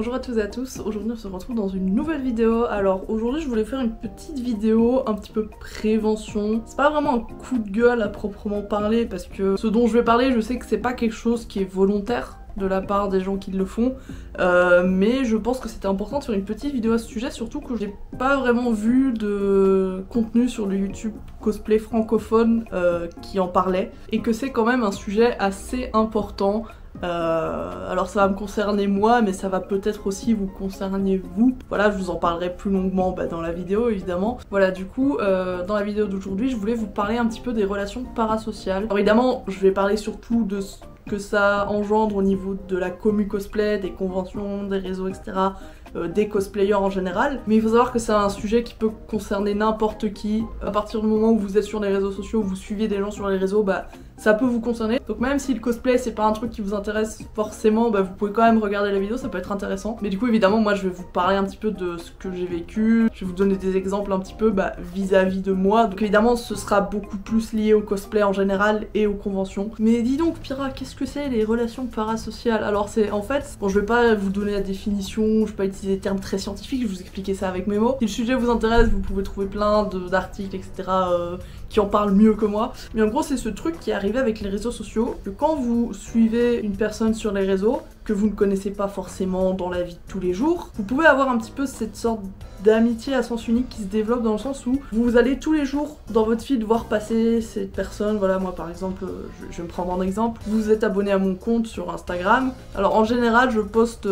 Bonjour à tous et à tous, aujourd'hui on se retrouve dans une nouvelle vidéo. Alors aujourd'hui je voulais faire une petite vidéo un petit peu prévention. C'est pas vraiment un coup de gueule à proprement parler parce que ce dont je vais parler, je sais que c'est pas quelque chose qui est volontaire de la part des gens qui le font, mais je pense que c'était important de faire une petite vidéo à ce sujet, surtout que j'ai pas vraiment vu de contenu sur le YouTube cosplay francophone qui en parlait, et que c'est quand même un sujet assez important. Alors ça va me concerner moi, mais ça va peut-être aussi vous concerner vous. Voilà, je vous en parlerai plus longuement dans la vidéo évidemment. Voilà, du coup, dans la vidéo d'aujourd'hui, je voulais vous parler un petit peu des relations parasociales. Alors évidemment, je vais parler surtout de ce que ça engendre au niveau de la commu cosplay, des conventions, des réseaux, etc. Des cosplayers en général, mais il faut savoir que c'est un sujet qui peut concerner n'importe qui. À partir du moment où vous êtes sur les réseaux sociaux, où vous suivez des gens sur les réseaux, ça peut vous concerner. Donc même si le cosplay c'est pas un truc qui vous intéresse forcément, vous pouvez quand même regarder la vidéo, ça peut être intéressant. Mais du coup évidemment moi je vais vous parler un petit peu de ce que j'ai vécu, je vais vous donner des exemples un petit peu vis-à-vis de moi. Donc évidemment ce sera beaucoup plus lié au cosplay en général et aux conventions. Mais dis donc Pyrrha, qu'est-ce que c'est les relations parasociales? Alors c'est en fait, bon je vais pas vous donner la définition, je vais pas utiliser des termes très scientifiques, je vais vous expliquer ça avec mes mots. Si le sujet vous intéresse, vous pouvez trouver plein d'articles, etc. Qui en parlent mieux que moi. Mais en gros c'est ce truc qui est arrivé avec les réseaux sociaux, que quand vous suivez une personne sur les réseaux, que vous ne connaissez pas forcément dans la vie de tous les jours, vous pouvez avoir un petit peu cette sorte d'amitié à sens unique qui se développe dans le sens où vous allez tous les jours dans votre feed voir passer cette personne. Voilà, moi par exemple, je vais me prendre en exemple, vous êtes abonné à mon compte sur Instagram. Alors en général je poste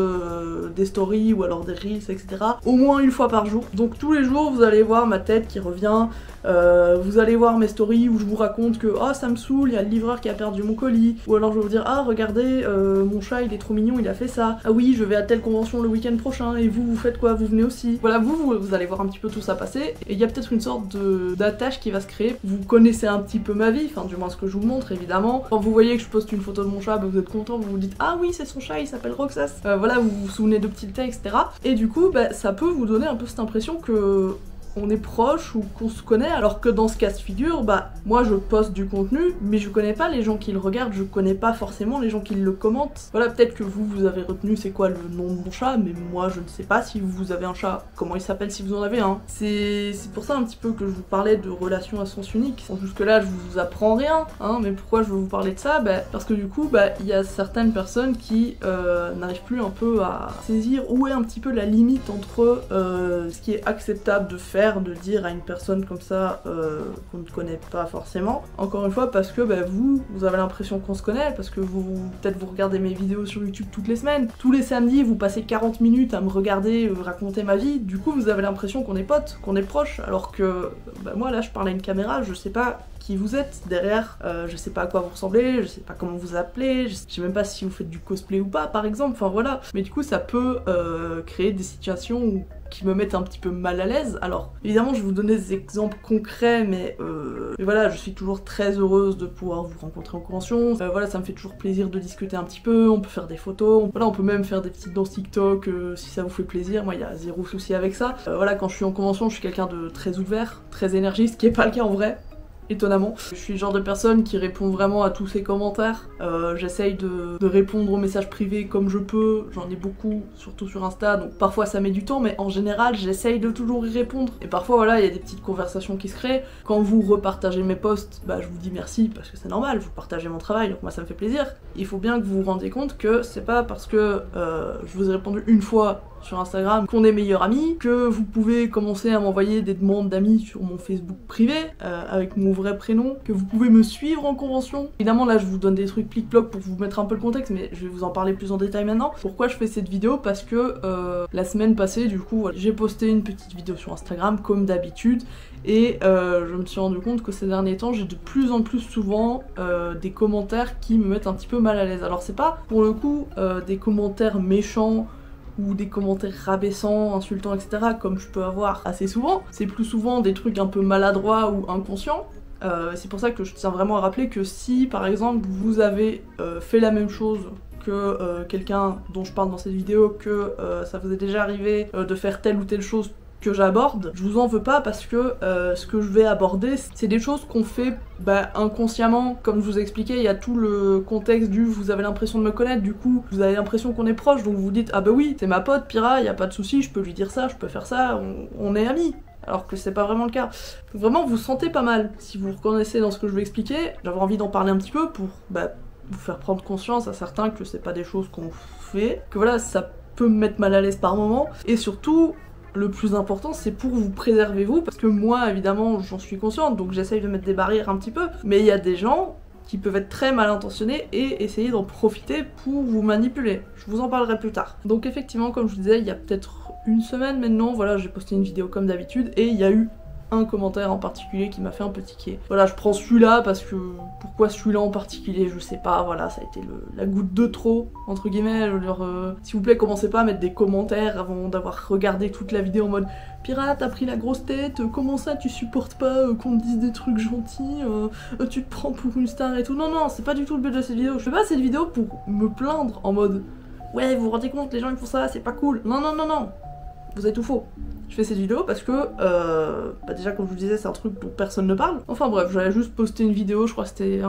des stories ou alors des reels, etc. au moins une fois par jour. Donc tous les jours vous allez voir ma tête qui revient, vous allez voir mes stories où je vous raconte que oh ça me saoule, il y a le livreur qui a perdu mon colis, ou alors je vais vous dire ah regardez mon chat il est trop mignon, il a fait ça, ah oui je vais à telle convention le week-end prochain, et vous faites quoi, vous venez aussi. Voilà, vous allez voir un petit peu tout ça passer, et il y a peut-être une sorte d'attache qui va se créer. Vous connaissez un petit peu ma vie, enfin du moins ce que je vous montre évidemment. Quand vous voyez que je poste une photo de mon chat, vous êtes content, vous vous dites ah oui c'est son chat, il s'appelle Roxas, voilà, vous vous souvenez de petits détails, etc. Et du coup ça peut vous donner un peu cette impression que on est proche ou qu'on se connaît, alors que dans ce cas de figure, moi je poste du contenu, mais je connais pas les gens qui le regardent, je connais pas forcément les gens qui le commentent. Voilà, peut-être que vous avez retenu c'est quoi le nom de mon chat, mais moi je ne sais pas si vous avez un chat, comment il s'appelle si vous en avez un. C'est pour ça un petit peu que je vous parlais de relations à sens unique. Bon, jusque là je vous apprends rien, mais pourquoi je veux vous parler de ça? Parce que du coup, il y a certaines personnes qui n'arrivent plus un peu à saisir où est un petit peu la limite entre ce qui est acceptable de faire, de dire à une personne comme ça qu'on ne connaît pas forcément. Encore une fois parce que vous avez l'impression qu'on se connaît, parce que peut-être vous regardez mes vidéos sur YouTube toutes les semaines, tous les samedis vous passez 40 minutes à me regarder raconter ma vie, du coup vous avez l'impression qu'on est potes, qu'on est proches, alors que moi là je parle à une caméra, je sais pas qui vous êtes derrière, je sais pas à quoi vous ressemblez, je sais pas comment vous appelez, je sais même pas si vous faites du cosplay ou pas par exemple, enfin voilà. Mais du coup ça peut créer des situations qui me mettent un petit peu mal à l'aise. Alors évidemment je vais vous donner des exemples concrets, mais voilà, je suis toujours très heureuse de pouvoir vous rencontrer en convention, voilà, ça me fait toujours plaisir de discuter un petit peu, on peut faire des photos, voilà, on peut même faire des petites danses TikTok si ça vous fait plaisir, moi il y a zéro souci avec ça. Voilà, quand je suis en convention je suis quelqu'un de très ouvert, très énergique, ce qui est pas le cas en vrai. Étonnamment. Je suis le genre de personne qui répond vraiment à tous ces commentaires. J'essaye de répondre aux messages privés comme je peux, j'en ai beaucoup, surtout sur Insta, donc parfois ça met du temps, mais en général j'essaye de toujours y répondre. Et parfois voilà, il y a des petites conversations qui se créent. Quand vous repartagez mes posts, je vous dis merci parce que c'est normal, vous partagez mon travail, donc moi ça me fait plaisir. Il faut bien que vous vous rendiez compte que c'est pas parce que je vous ai répondu une fois sur Instagram qu'on est meilleurs amis, que vous pouvez commencer à m'envoyer des demandes d'amis sur mon Facebook privé avec mon vrai prénom, que vous pouvez me suivre en convention. Évidemment là je vous donne des trucs plic-ploc pour vous mettre un peu le contexte, mais je vais vous en parler plus en détail maintenant. Pourquoi je fais cette vidéo? Parce que la semaine passée du coup j'ai posté une petite vidéo sur Instagram comme d'habitude, et je me suis rendu compte que ces derniers temps j'ai de plus en plus souvent des commentaires qui me mettent un petit peu mal à l'aise. Alors c'est pas pour le coup des commentaires méchants ou des commentaires rabaissants, insultants, etc. comme je peux avoir assez souvent. C'est plus souvent des trucs un peu maladroits ou inconscients. C'est pour ça que je tiens vraiment à rappeler que si par exemple vous avez fait la même chose que quelqu'un dont je parle dans cette vidéo, que ça vous est déjà arrivé de faire telle ou telle chose que j'aborde, je vous en veux pas parce que ce que je vais aborder, c'est des choses qu'on fait inconsciemment. Comme je vous ai expliqué, il y a tout le contexte du vous avez l'impression de me connaître, du coup vous avez l'impression qu'on est proche, donc vous vous dites ah bah oui, c'est ma pote Pyrrha, y a pas de souci, je peux lui dire ça, je peux faire ça, on est amis. Alors que c'est pas vraiment le cas. Donc vraiment vous sentez pas mal, si vous reconnaissez dans ce que je vais expliquer, j'avais envie d'en parler un petit peu pour vous faire prendre conscience à certains que c'est pas des choses qu'on fait, que voilà, ça peut me mettre mal à l'aise par moment, et surtout, le plus important, c'est pour vous préserver vous, parce que moi, évidemment, j'en suis consciente, donc j'essaye de mettre des barrières un petit peu, mais il y a des gens qui peuvent être très mal intentionnés et essayer d'en profiter pour vous manipuler. Je vous en parlerai plus tard. Donc effectivement, comme je vous disais, il y a peut-être une semaine maintenant, voilà, j'ai posté une vidéo comme d'habitude, et il y a eu un commentaire en particulier qui m'a fait un peu tiquer. Voilà, je prends celui-là parce que... Pourquoi celui-là en particulier, je sais pas, voilà, ça a été la goutte de trop, entre guillemets. Je veux dire, s'il vous plaît, commencez pas à mettre des commentaires avant d'avoir regardé toute la vidéo en mode « Pyrrha, t'as pris la grosse tête, comment ça tu supportes pas qu'on te dise des trucs gentils, tu te prends pour une star et tout ». Non, non, c'est pas du tout le but de cette vidéo. Je fais pas cette vidéo pour me plaindre en mode « Ouais, vous vous rendez compte, les gens ils font ça, c'est pas cool ». Non, non, non, non, vous avez tout faux. Je fais cette vidéo parce que, déjà comme je vous disais, c'est un truc dont personne ne parle. Enfin bref, j'avais juste posté une vidéo, je crois que c'était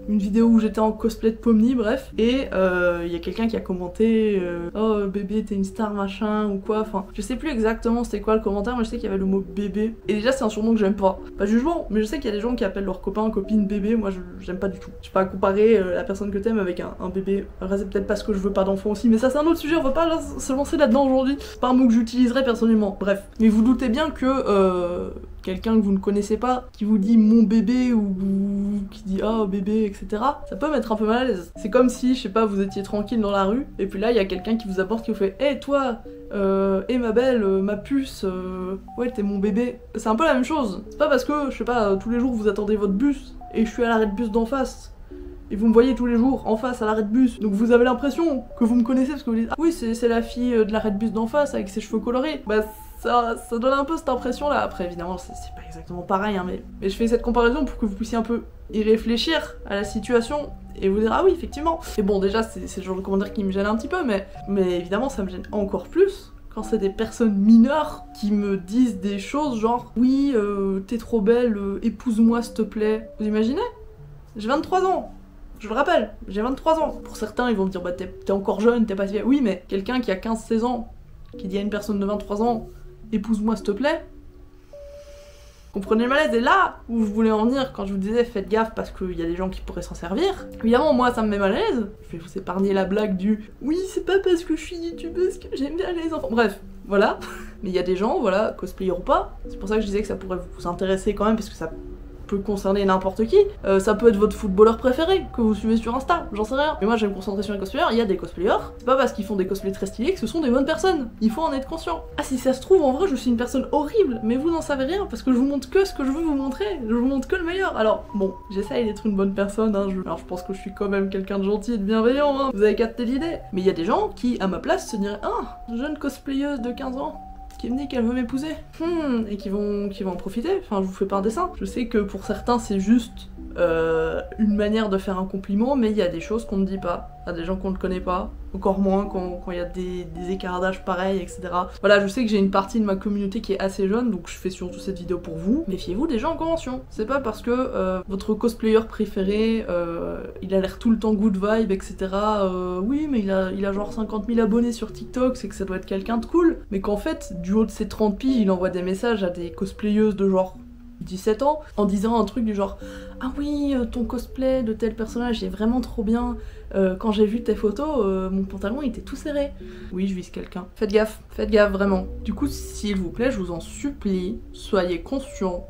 une vidéo où j'étais en cosplay de Pomni, bref. Et il y a quelqu'un qui a commenté oh bébé t'es une star machin ou quoi, enfin je sais plus exactement c'était quoi le commentaire, mais je sais qu'il y avait le mot bébé. Et déjà c'est un surnom que j'aime pas. Pas jugement, mais je sais qu'il y a des gens qui appellent leurs copains, copines bébé, moi j'aime pas du tout. Je sais pas comparer la personne que t'aimes avec un bébé. Après c'est peut-être parce que je veux pas d'enfant aussi, mais ça c'est un autre sujet, on va pas se lancer là-dedans aujourd'hui. C'est pas un mot que j'utiliserais personnellement, bref. Mais vous doutez bien que quelqu'un que vous ne connaissez pas, qui vous dit mon bébé ou qui dit oh bébé, etc. ça peut mettre un peu mal à l'aise. C'est comme si, je sais pas, vous étiez tranquille dans la rue, et puis là il y a quelqu'un qui vous apporte, qui vous fait hey toi, ma belle, ma puce, ouais t'es mon bébé. C'est un peu la même chose. C'est pas parce que, je sais pas, tous les jours vous attendez votre bus, et je suis à l'arrêt de bus d'en face, et vous me voyez tous les jours en face à l'arrêt de bus, donc vous avez l'impression que vous me connaissez parce que vous dites ah oui c'est la fille de l'arrêt de bus d'en face avec ses cheveux colorés. Bah ça donne un peu cette impression là. Après évidemment c'est pas exactement pareil hein, mais je fais cette comparaison pour que vous puissiez un peu y réfléchir à la situation et vous dire ah oui effectivement. Et bon déjà c'est le genre de commentaire qui me gêne un petit peu, mais évidemment ça me gêne encore plus quand c'est des personnes mineures qui me disent des choses genre oui t'es trop belle, épouse-moi s'il te plaît. Vous imaginez? J'ai 23 ans. Je le rappelle, j'ai 23 ans. Pour certains, ils vont me dire, bah t'es encore jeune, t'es pas si vieille. Oui, mais quelqu'un qui a 15-16 ans, qui dit à une personne de 23 ans, épouse-moi s'il te plaît, comprenez le malaise. Et là où je voulais en venir quand je vous disais faites gaffe parce qu'il y a des gens qui pourraient s'en servir, évidemment moi ça me met mal à l'aise. Je vais vous épargner la blague du oui c'est pas parce que je suis youtubeuse que j'aime bien les enfants. Bref, voilà. Mais il y a des gens, voilà, cosplayer ou pas, c'est pour ça que je disais que ça pourrait vous intéresser quand même, parce que ça peut concerner n'importe qui. Ça peut être votre footballeur préféré que vous suivez sur Insta, j'en sais rien. Mais moi je vais me concentrer sur les cosplayers. Il y a des cosplayers, c'est pas parce qu'ils font des cosplays très stylés que ce sont des bonnes personnes. Il faut en être conscient. Ah si ça se trouve en vrai je suis une personne horrible, mais vous n'en savez rien parce que je vous montre que ce que je veux vous montrer. Je vous montre que le meilleur. Alors bon, j'essaye d'être une bonne personne, hein. Alors je pense que je suis quand même quelqu'un de gentil et de bienveillant, hein. Vous avez capté l'idée. Mais il y a des gens qui à ma place se diraient ah, jeune cosplayeuse de 15 ans qui me dit qu'elle veut m'épouser. Et qui vont en profiter. Enfin, je vous fais pas un dessin. Je sais que pour certains, c'est juste une manière de faire un compliment, mais il y a des choses qu'on ne dit pas. Il y a des gens qu'on ne connaît pas. Encore moins quand il y a des écartages pareils, etc. Voilà, je sais que j'ai une partie de ma communauté qui est assez jeune, donc je fais surtout cette vidéo pour vous. Méfiez-vous des gens en convention. C'est pas parce que votre cosplayer préféré, il a l'air tout le temps good vibe, etc. Oui, mais il a genre 50 000 abonnés sur TikTok, c'est que ça doit être quelqu'un de cool. Mais qu'en fait, du haut de ses 30 piges, il envoie des messages à des cosplayeuses de genre 17 ans en disant un truc du genre ah oui ton cosplay de tel personnage est vraiment trop bien, quand j'ai vu tes photos mon pantalon il était tout serré. Oui je vise quelqu'un. Faites gaffe vraiment. Du coup s'il vous plaît je vous en supplie, soyez conscients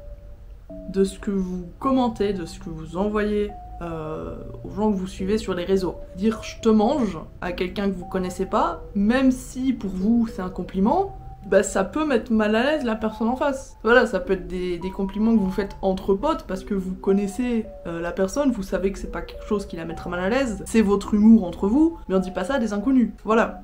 de ce que vous commentez, de ce que vous envoyez aux gens que vous suivez sur les réseaux. Dire je te mange à quelqu'un que vous connaissez pas, même si pour vous c'est un compliment, bah ça peut mettre mal à l'aise la personne en face. Voilà, ça peut être des compliments que vous faites entre potes parce que vous connaissez la personne, vous savez que c'est pas quelque chose qui la mettra mal à l'aise, c'est votre humour entre vous, mais on dit pas ça à des inconnus. Voilà,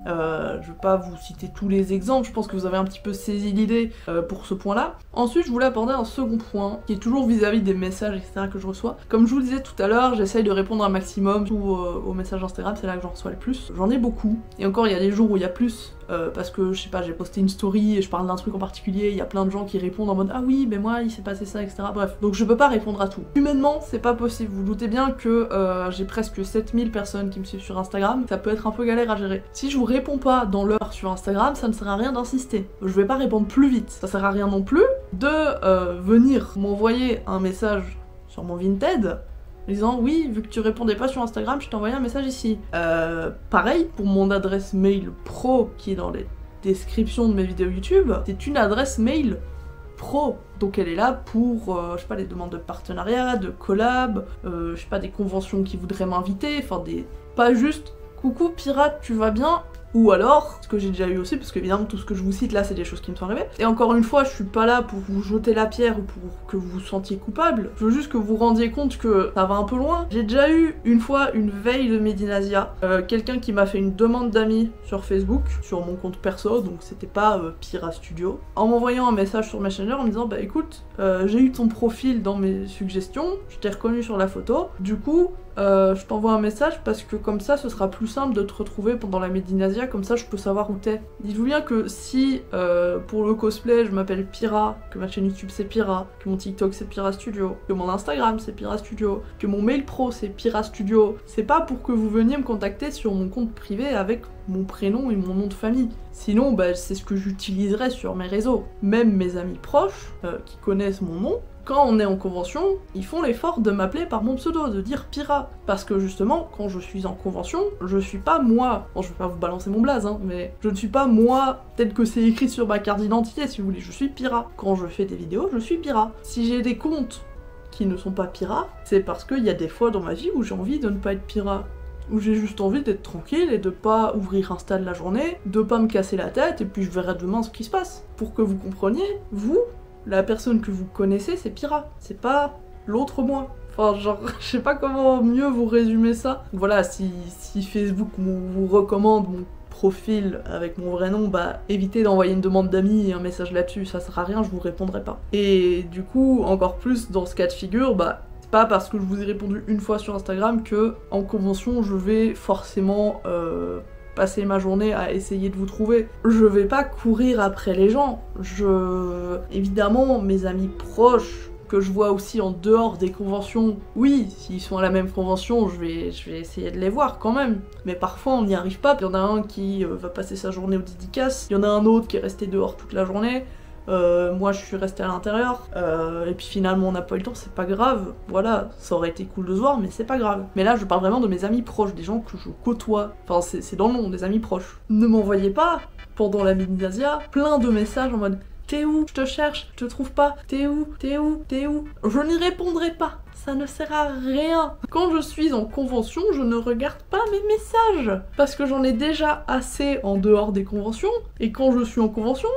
je vais pas vous citer tous les exemples, je pense que vous avez un petit peu saisi l'idée pour ce point-là. Ensuite, je voulais aborder un second point, qui est toujours vis-à-vis des messages, etc. que je reçois. Comme je vous le disais tout à l'heure, j'essaye de répondre un maximum aux messages Instagram, c'est là que j'en reçois le plus. J'en ai beaucoup, et encore il y a des jours où il y a plus, parce que je sais pas, j'ai posté une story story et je parle d'un truc en particulier, il y a plein de gens qui répondent en mode ah oui mais moi il s'est passé ça, etc. Bref, donc je peux pas répondre à tout. Humainement c'est pas possible, vous doutez bien que j'ai presque 7000 personnes qui me suivent sur Instagram, ça peut être un peu galère à gérer. Si je vous réponds pas dans l'heure sur Instagram, ça ne sert à rien d'insister. Je vais pas répondre plus vite. Ça sert à rien non plus de venir m'envoyer un message sur mon Vinted disant oui, vu que tu répondais pas sur Instagram, je t'ai envoyé un message ici. Pareil pour mon adresse mail pro qui est dans les descriptions de mes vidéos YouTube, c'est une adresse mail pro. Donc elle est là pour, je sais pas, des demandes de partenariat, de collab, je sais pas, des conventions qui voudraient m'inviter, enfin des... pas juste coucou pirate, tu vas bien? Ou alors, ce que j'ai déjà eu aussi, parce qu'évidemment tout ce que je vous cite là c'est des choses qui me sont arrivées. Et encore une fois, je suis pas là pour vous jeter la pierre ou pour que vous vous sentiez coupable. Je veux juste que vous vous rendiez compte que ça va un peu loin. J'ai déjà eu une fois une veille de Medinasia, quelqu'un qui m'a fait une demande d'amis sur Facebook, sur mon compte perso, donc c'était pas Pira Studio, en m'envoyant un message sur Messenger en me disant bah écoute, j'ai eu ton profil dans mes suggestions, je t'ai reconnu sur la photo, du coup je t'envoie un message parce que comme ça ce sera plus simple de te retrouver pendant la Medinasia, comme ça je peux savoir où t'es. Dites-vous bien que si pour le cosplay je m'appelle Pira, que ma chaîne YouTube c'est Pira, que mon TikTok c'est Pira Studio, que mon Instagram c'est Pira Studio, que mon mail pro c'est Pira Studio, c'est pas pour que vous veniez me contacter sur mon compte privé avec mon prénom et mon nom de famille. Sinon bah, c'est ce que j'utiliserais sur mes réseaux. Même mes amis proches qui connaissent mon nom, quand on est en convention, ils font l'effort de m'appeler par mon pseudo, de dire Pira. Parce que justement, quand je suis en convention, je suis pas moi. Bon, je vais pas vous balancer mon blaze, hein, mais je ne suis pas moi tel que c'est écrit sur ma carte d'identité, si vous voulez. Je suis Pira. Quand je fais des vidéos, je suis Pira. Si j'ai des comptes qui ne sont pas Pira, c'est parce qu'il y a des fois dans ma vie où j'ai envie de ne pas être Pira. Où j'ai juste envie d'être tranquille et de pas ouvrir Insta de la journée, de pas me casser la tête, et puis je verrai demain ce qui se passe. Pour que vous compreniez, vous, la personne que vous connaissez, c'est Pira, c'est pas l'autre moi. Enfin, genre, je sais pas comment mieux vous résumer ça. Voilà, si Facebook vous recommande mon profil avec mon vrai nom, bah évitez d'envoyer une demande d'amis et un message là-dessus, ça sert à rien, je vous répondrai pas. Et du coup, encore plus dans ce cas de figure, bah c'est pas parce que je vous ai répondu une fois sur Instagram que en convention je vais forcément passer ma journée à essayer de vous trouver. Je vais pas courir après les gens. Évidemment, mes amis proches, que je vois aussi en dehors des conventions, oui, s'ils sont à la même convention, je vais essayer de les voir quand même. Mais parfois, on n'y arrive pas. Il y en a un qui va passer sa journée aux dédicaces, il y en a un autre qui est resté dehors toute la journée. Moi je suis restée à l'intérieur, et puis finalement on n'a pas eu le temps, c'est pas grave, voilà, ça aurait été cool de se voir, mais c'est pas grave. Mais là je parle vraiment de mes amis proches, des gens que je côtoie, enfin c'est dans le nom, des amis proches. Ne m'envoyez pas, pendant la Medinasia, plein de messages en mode t'es où? Je te cherche, je te trouve pas, t'es où? T'es où? T'es où? Je n'y répondrai pas, ça ne sert à rien. Quand je suis en convention, je ne regarde pas mes messages, parce que j'en ai déjà assez en dehors des conventions, et quand je suis en convention,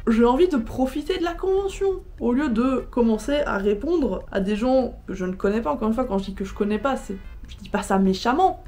j'ai envie de profiter de la convention, au lieu de commencer à répondre à des gens que je ne connais pas. Encore une fois, quand je dis que je connais pas, je dis pas ça méchamment,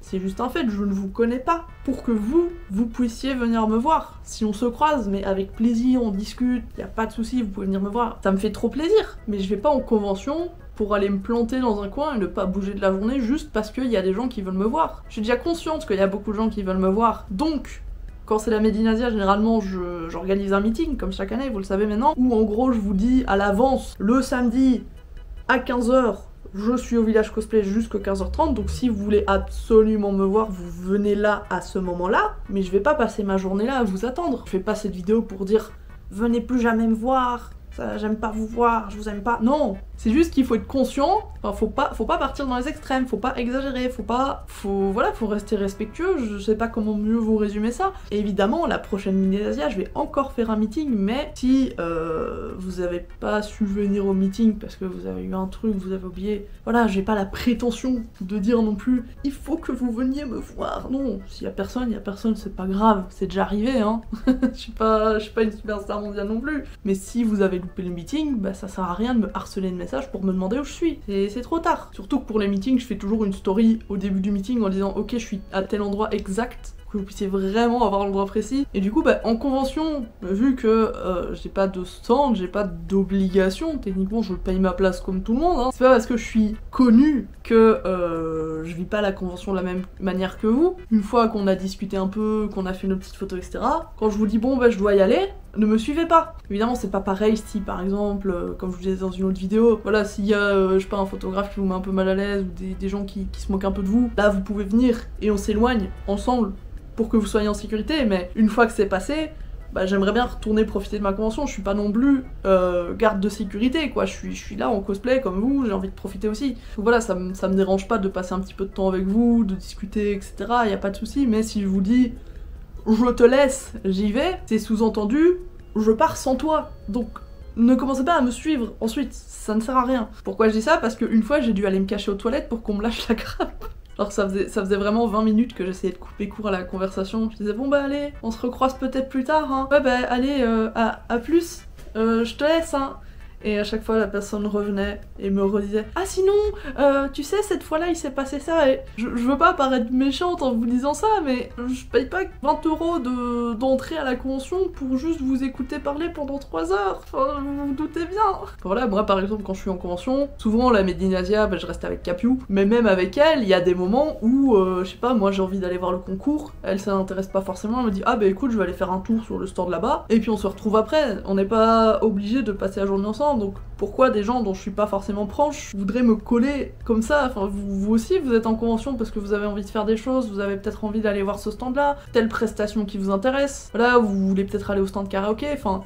c'est juste un fait, je ne vous connais pas. Pour que vous puissiez venir me voir. Si on se croise, mais avec plaisir, on discute, y a pas de souci, vous pouvez venir me voir. Ça me fait trop plaisir, mais je vais pas en convention pour aller me planter dans un coin et ne pas bouger de la journée juste parce qu'il y a des gens qui veulent me voir. Je suis déjà consciente qu'il y a beaucoup de gens qui veulent me voir, donc quand c'est la Medinasia, généralement j'organise un meeting, comme chaque année, vous le savez maintenant, où en gros je vous dis à l'avance, le samedi à 15h, je suis au village cosplay jusqu'à 15h30, donc si vous voulez absolument me voir, vous venez là à ce moment-là, mais je vais pas passer ma journée là à vous attendre. Je fais pas cette vidéo pour dire « Venez plus jamais me voir », j'aime pas vous voir, je vous aime pas. Non, c'est juste qu'il faut être conscient, enfin, faut pas partir dans les extrêmes, faut pas exagérer, faut rester respectueux, je sais pas comment mieux vous résumer ça. Et évidemment, la prochaine Medinasia, je vais encore faire un meeting, mais si vous avez pas su venir au meeting parce que vous avez eu un truc, vous avez oublié, voilà, j'ai pas la prétention de dire non plus, il faut que vous veniez me voir. Non, s'il y a personne, c'est pas grave, c'est déjà arrivé, hein. Je suis pas une superstar mondiale non plus. Mais si vous avez loupé le meeting, bah ça sert à rien de me harceler de messages pour me demander où je suis. C'est trop tard. Surtout que pour les meetings, je fais toujours une story au début du meeting en disant ok, je suis à tel endroit exact, que vous puissiez vraiment avoir l'endroit précis. Et du coup, bah, en convention, vu que j'ai pas de stand, j'ai pas d'obligation, techniquement je paye ma place comme tout le monde, hein. C'est pas parce que je suis connue que je vis pas la convention de la même manière que vous. Une fois qu'on a discuté un peu, qu'on a fait nos petites photos, etc., quand je vous dis bon bah je dois y aller, ne me suivez pas. Évidemment c'est pas pareil si par exemple, comme je vous disais dans une autre vidéo, voilà, s'il y a, je sais pas, un photographe qui vous met un peu mal à l'aise ou des gens qui se moquent un peu de vous, là vous pouvez venir et on s'éloigne ensemble pour que vous soyez en sécurité, mais une fois que c'est passé, bah j'aimerais bien retourner profiter de ma convention, je suis pas non plus garde de sécurité quoi, je suis là en cosplay comme vous, j'ai envie de profiter aussi. Donc voilà, ça me dérange pas de passer un petit peu de temps avec vous, de discuter, etc., y a pas de souci, mais si je vous dis je te laisse, j'y vais, c'est sous-entendu je pars sans toi, donc ne commencez pas à me suivre ensuite, ça ne sert à rien. Pourquoi je dis ça? Parce qu'une fois j'ai dû aller me cacher aux toilettes pour qu'on me lâche la grappe. Alors ça faisait vraiment 20 minutes que j'essayais de couper court à la conversation. Je disais bon bah allez, on se recroise peut-être plus tard hein. Ouais bah allez, à plus, je te laisse hein. Et à chaque fois la personne revenait et me redisait ah sinon, tu sais cette fois-là il s'est passé ça, et je veux pas paraître méchante en vous disant ça, mais je paye pas 20 € d'entrée à la convention pour juste vous écouter parler pendant 3 heures, enfin vous vous doutez bien. Voilà, moi par exemple quand je suis en convention, souvent la Medinasia, bah, je reste avec Capiou, mais même avec elle, il y a des moments où, je sais pas, moi j'ai envie d'aller voir le concours, elle ça l'intéresse pas forcément, elle me dit ah bah écoute je vais aller faire un tour sur le stand là-bas, et puis on se retrouve après, on n'est pas obligé de passer la journée ensemble. Donc pourquoi des gens dont je suis pas forcément proche voudraient me coller comme ça? Enfin vous aussi vous êtes en convention parce que vous avez envie de faire des choses, vous avez peut-être envie d'aller voir ce stand là, telle prestation qui vous intéresse, voilà, vous voulez peut-être aller au stand karaoké, enfin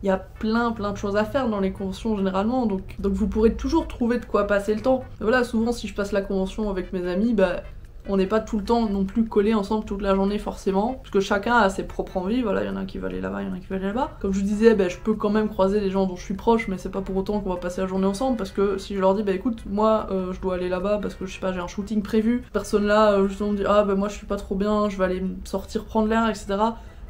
il y a plein de choses à faire dans les conventions généralement, donc vous pourrez toujours trouver de quoi passer le temps. Et voilà, souvent si je passe la convention avec mes amis, bah on n'est pas tout le temps non plus collés ensemble toute la journée forcément, parce que chacun a ses propres envies, voilà, il y en a qui veulent aller là-bas, il y en a qui veulent aller là-bas. Comme je vous disais, bah, je peux quand même croiser les gens dont je suis proche, mais c'est pas pour autant qu'on va passer la journée ensemble, parce que si je leur dis, bah écoute, moi je dois aller là-bas parce que je sais pas, j'ai un shooting prévu, personne là justement me dit, ah bah moi je suis pas trop bien, je vais aller sortir prendre l'air, etc.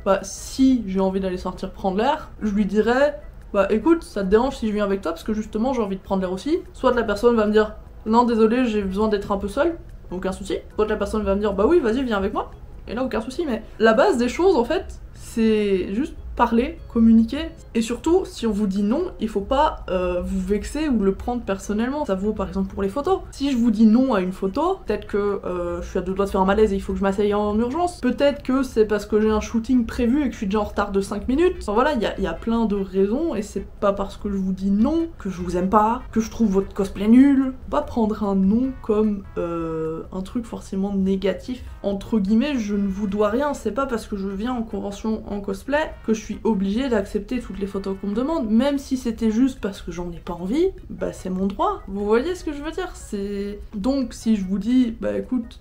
Bah si j'ai envie d'aller sortir prendre l'air, je lui dirais, bah écoute, ça te dérange si je viens avec toi, parce que justement j'ai envie de prendre l'air aussi. Soit la personne va me dire, non désolé, j'ai besoin d'être un peu seule, aucun souci. Soit la personne va me dire bah oui vas-y viens avec moi, et là aucun souci. Mais la base des choses en fait c'est juste parler, communiquer, et surtout si on vous dit non, il faut pas vous vexer ou le prendre personnellement. Ça vaut par exemple pour les photos. Si je vous dis non à une photo, peut-être que je suis à 2 doigts de faire un malaise et il faut que je m'asseye en urgence, peut-être que c'est parce que j'ai un shooting prévu et que je suis déjà en retard de 5 minutes, enfin voilà, il y a plein de raisons, et c'est pas parce que je vous dis non que je vous aime pas, que je trouve votre cosplay nul. Faut pas prendre un non comme un truc forcément négatif. Entre guillemets, je ne vous dois rien, c'est pas parce que je viens en convention en cosplay que je suis obligée d'accepter toutes les photos qu'on me demande, même si c'était juste parce que j'en ai pas envie, bah c'est mon droit. Vous voyez ce que je veux dire? C'est donc si je vous dis bah écoute,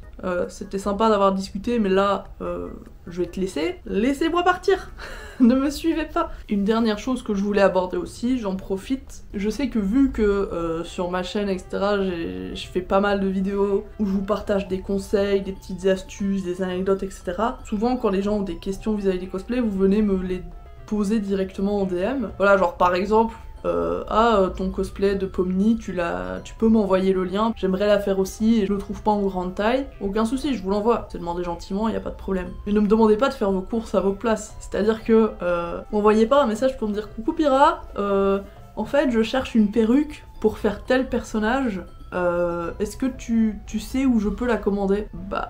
c'était sympa d'avoir discuté, mais là je vais te laisser, laissez-moi partir. Ne me suivez pas. Une dernière chose que je voulais aborder aussi, j'en profite, je sais que vu que sur ma chaîne etc je fais pas mal de vidéos où je vous partage des conseils, des petites astuces, des anecdotes etc, souvent quand les gens ont des questions vis-à-vis des cosplays, vous venez me les poser directement en DM. Voilà, genre par exemple ton cosplay de Pomni, tu peux m'envoyer le lien, j'aimerais la faire aussi et je le trouve pas en grande taille, aucun souci, je vous l'envoie, c'est demandé gentiment, y a pas de problème. Mais ne me demandez pas de faire vos courses à vos places, c'est-à-dire que m'envoyez pas un message pour me dire coucou Pyrrha, en fait je cherche une perruque pour faire tel personnage, est-ce que tu sais où je peux la commander? Bah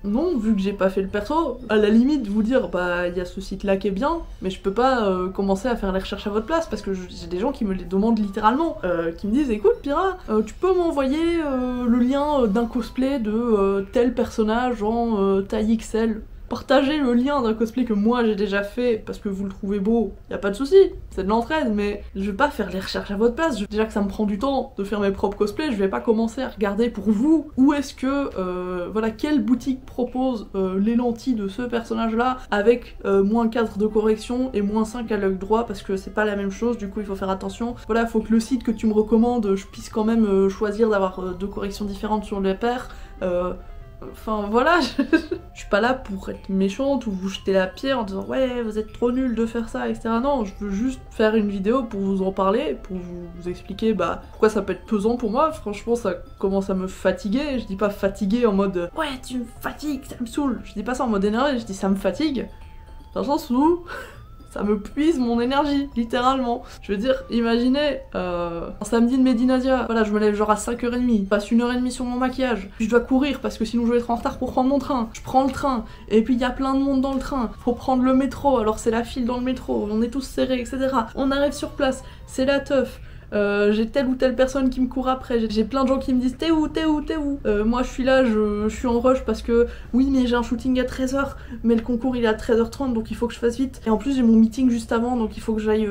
non, vu que j'ai pas fait le perso, à la limite vous dire bah il y a ce site là qui est bien, mais je peux pas commencer à faire les recherches à votre place parce que j'ai des gens qui me les demandent littéralement, qui me disent écoute Pyrrha, tu peux m'envoyer le lien d'un cosplay de tel personnage en taille XL. Partagez le lien d'un cosplay que moi j'ai déjà fait parce que vous le trouvez beau, y a pas de souci, c'est de l'entraide, mais je vais pas faire les recherches à votre place. Déjà que ça me prend du temps de faire mes propres cosplays, je vais pas commencer à regarder pour vous où est-ce que, voilà, quelle boutique propose les lentilles de ce personnage là avec moins 4 de correction et moins 5 à l'œil droit, parce que c'est pas la même chose, du coup il faut faire attention. Voilà, faut que le site que tu me recommandes, je puisse quand même choisir d'avoir 2 corrections différentes sur les paires. Enfin voilà, je suis pas là pour être méchante ou vous jeter la pierre en disant ouais vous êtes trop nuls de faire ça, etc. Non, je veux juste faire une vidéo pour vous en parler, pour vous expliquer bah pourquoi ça peut être pesant pour moi. Franchement ça commence à me fatiguer, je dis pas fatigué en mode ouais tu me fatigues, ça me saoule. Je dis pas ça en mode énervé, je dis ça me fatigue. Dans le sens où ça me puise mon énergie, littéralement. Je veux dire, imaginez, un samedi de Medinasia, voilà, je me lève genre à 5h30, je passe 1h30 sur mon maquillage, puis je dois courir parce que sinon je vais être en retard pour prendre mon train. Je prends le train, et puis il y a plein de monde dans le train, faut prendre le métro, alors c'est la file dans le métro, on est tous serrés, etc. On arrive sur place, c'est la teuf. J'ai telle ou telle personne qui me court après, j'ai plein de gens qui me disent t'es où, t'es où, t'es où. Moi je suis là, je suis en rush parce que oui mais j'ai un shooting à 13h, mais le concours il est à 13h30 donc il faut que je fasse vite. Et en plus j'ai mon meeting juste avant donc il faut que j'aille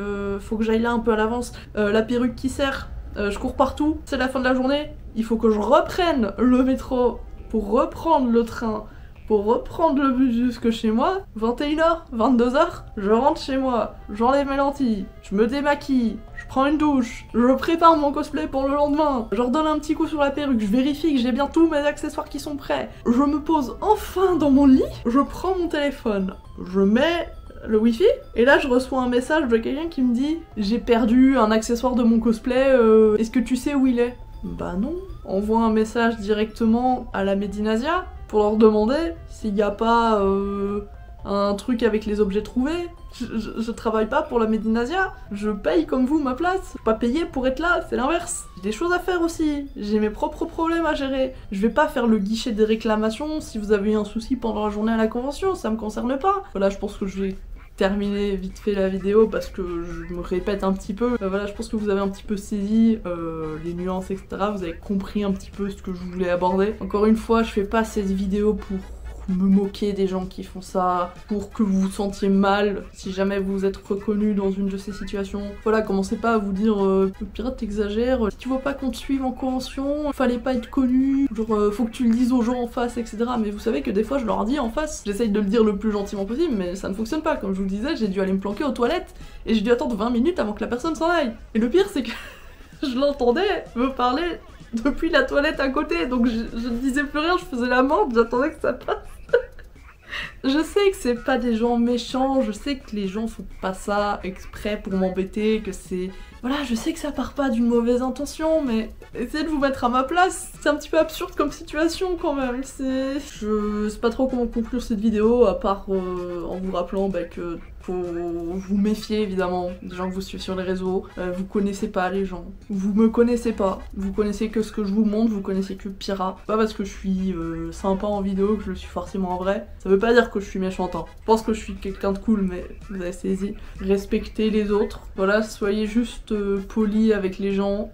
là un peu à l'avance. La perruque qui serre, je cours partout, c'est la fin de la journée, il faut que je reprenne le métro pour reprendre le train, pour reprendre le bus jusque chez moi. 21h, 22h, je rentre chez moi, j'enlève mes lentilles, je me démaquille, je prends une douche, je prépare mon cosplay pour le lendemain, je redonne un petit coup sur la perruque, je vérifie que j'ai bien tous mes accessoires qui sont prêts, je me pose enfin dans mon lit, je prends mon téléphone, je mets le wifi, et là je reçois un message de quelqu'un qui me dit j'ai perdu un accessoire de mon cosplay, est-ce que tu sais où il est? Bah non, envoie un message directement à la Medinasia pour leur demander s'il n'y a pas un truc avec les objets trouvés. Je travaille pas pour la Medinasia, je paye comme vous ma place. Je suis pas payée pour être là, c'est l'inverse. J'ai des choses à faire aussi, j'ai mes propres problèmes à gérer. Je vais pas faire le guichet des réclamations si vous avez eu un souci pendant la journée à la convention, ça me concerne pas. Voilà, je pense que je vais terminer vite fait la vidéo parce que je me répète un petit peu. Voilà, je pense que vous avez un petit peu saisi les nuances, etc. Vous avez compris un petit peu ce que je voulais aborder. Encore une fois, je fais pas cette vidéo pour me moquer des gens qui font ça, pour que vous vous sentiez mal si jamais vous êtes reconnu dans une de ces situations. Voilà, commencez pas à vous dire le pirate t'exagères, si tu vois pas qu'on te suive en convention, fallait pas être connu, genre faut que tu le dises aux gens en face, etc. Mais vous savez que des fois je leur dis en face, j'essaye de le dire le plus gentiment possible, mais ça ne fonctionne pas. Comme je vous le disais, j'ai dû aller me planquer aux toilettes et j'ai dû attendre 20 minutes avant que la personne s'en aille. Et le pire c'est que je l'entendais me parler depuis la toilette à côté, donc je ne disais plus rien, je faisais la morte, j'attendais que ça passe. Je sais que c'est pas des gens méchants, je sais que les gens font pas ça exprès pour m'embêter, que c'est... Voilà, je sais que ça part pas d'une mauvaise intention, mais essayez de vous mettre à ma place. C'est un petit peu absurde comme situation quand même, Je sais pas trop comment conclure cette vidéo, à part en vous rappelant que faut vous méfier évidemment des gens que vous suivez sur les réseaux. Vous connaissez pas les gens, vous me connaissez pas, vous connaissez que ce que je vous montre, vous connaissez que Pyrrha. Pas parce que je suis sympa en vidéo que je le suis forcément en vrai. Ça veut pas dire que je suis méchante, hein. Je pense que je suis quelqu'un de cool, mais vous avez saisi. Respectez les autres, voilà, soyez juste poli avec les gens.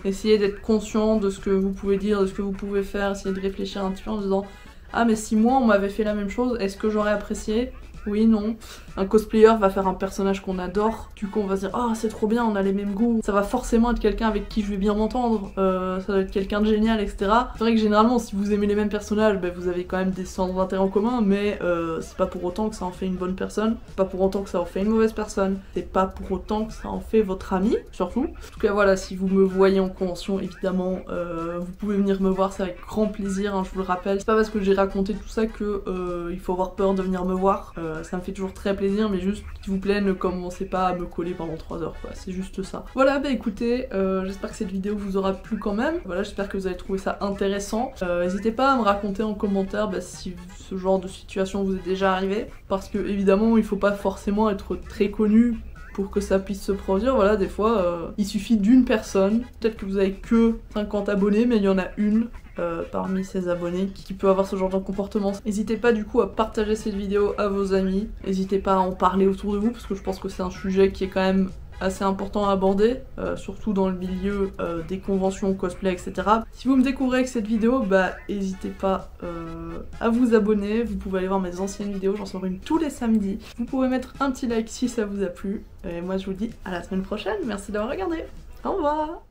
Essayez d'être conscient de ce que vous pouvez dire, de ce que vous pouvez faire, essayez de réfléchir un petit peu en disant ah mais si moi on m'avait fait la même chose, est-ce que j'aurais apprécié? Oui, non. Un cosplayer va faire un personnage qu'on adore, du coup on va se dire « Ah, oh, c'est trop bien, on a les mêmes goûts ». Ça va forcément être quelqu'un avec qui je vais bien m'entendre, ça va être quelqu'un de génial, etc. C'est vrai que généralement, si vous aimez les mêmes personnages, vous avez quand même des centres d'intérêt en commun, mais c'est pas pour autant que ça en fait une bonne personne, c'est pas pour autant que ça en fait une mauvaise personne, c'est pas pour autant que ça en fait votre ami, surtout. En tout cas, voilà, si vous me voyez en convention, évidemment, vous pouvez venir me voir, c'est avec grand plaisir, hein, je vous le rappelle. C'est pas parce que j'ai raconté tout ça que il faut avoir peur de venir me voir. Ça me fait toujours très plaisir, mais juste, s'il vous plaît, ne commencez pas à me coller pendant 3 heures, quoi, c'est juste ça. Voilà, écoutez, j'espère que cette vidéo vous aura plu quand même, voilà, j'espère que vous avez trouvé ça intéressant. N'hésitez pas à me raconter en commentaire si ce genre de situation vous est déjà arrivé, parce que, évidemment, il faut pas forcément être très connu pour que ça puisse se produire. Voilà, des fois, il suffit d'une personne, peut-être que vous avez que 50 abonnés, mais il y en a une parmi ces abonnés qui peut avoir ce genre de comportement. N'hésitez pas du coup à partager cette vidéo à vos amis, n'hésitez pas à en parler autour de vous, parce que je pense que c'est un sujet qui est quand même assez important à aborder, surtout dans le milieu des conventions cosplay, etc. Si vous me découvrez avec cette vidéo, n'hésitez pas à vous abonner, vous pouvez aller voir mes anciennes vidéos, j'en sors une tous les samedis. Vous pouvez mettre un petit like si ça vous a plu, et moi je vous dis à la semaine prochaine, merci d'avoir regardé, au revoir.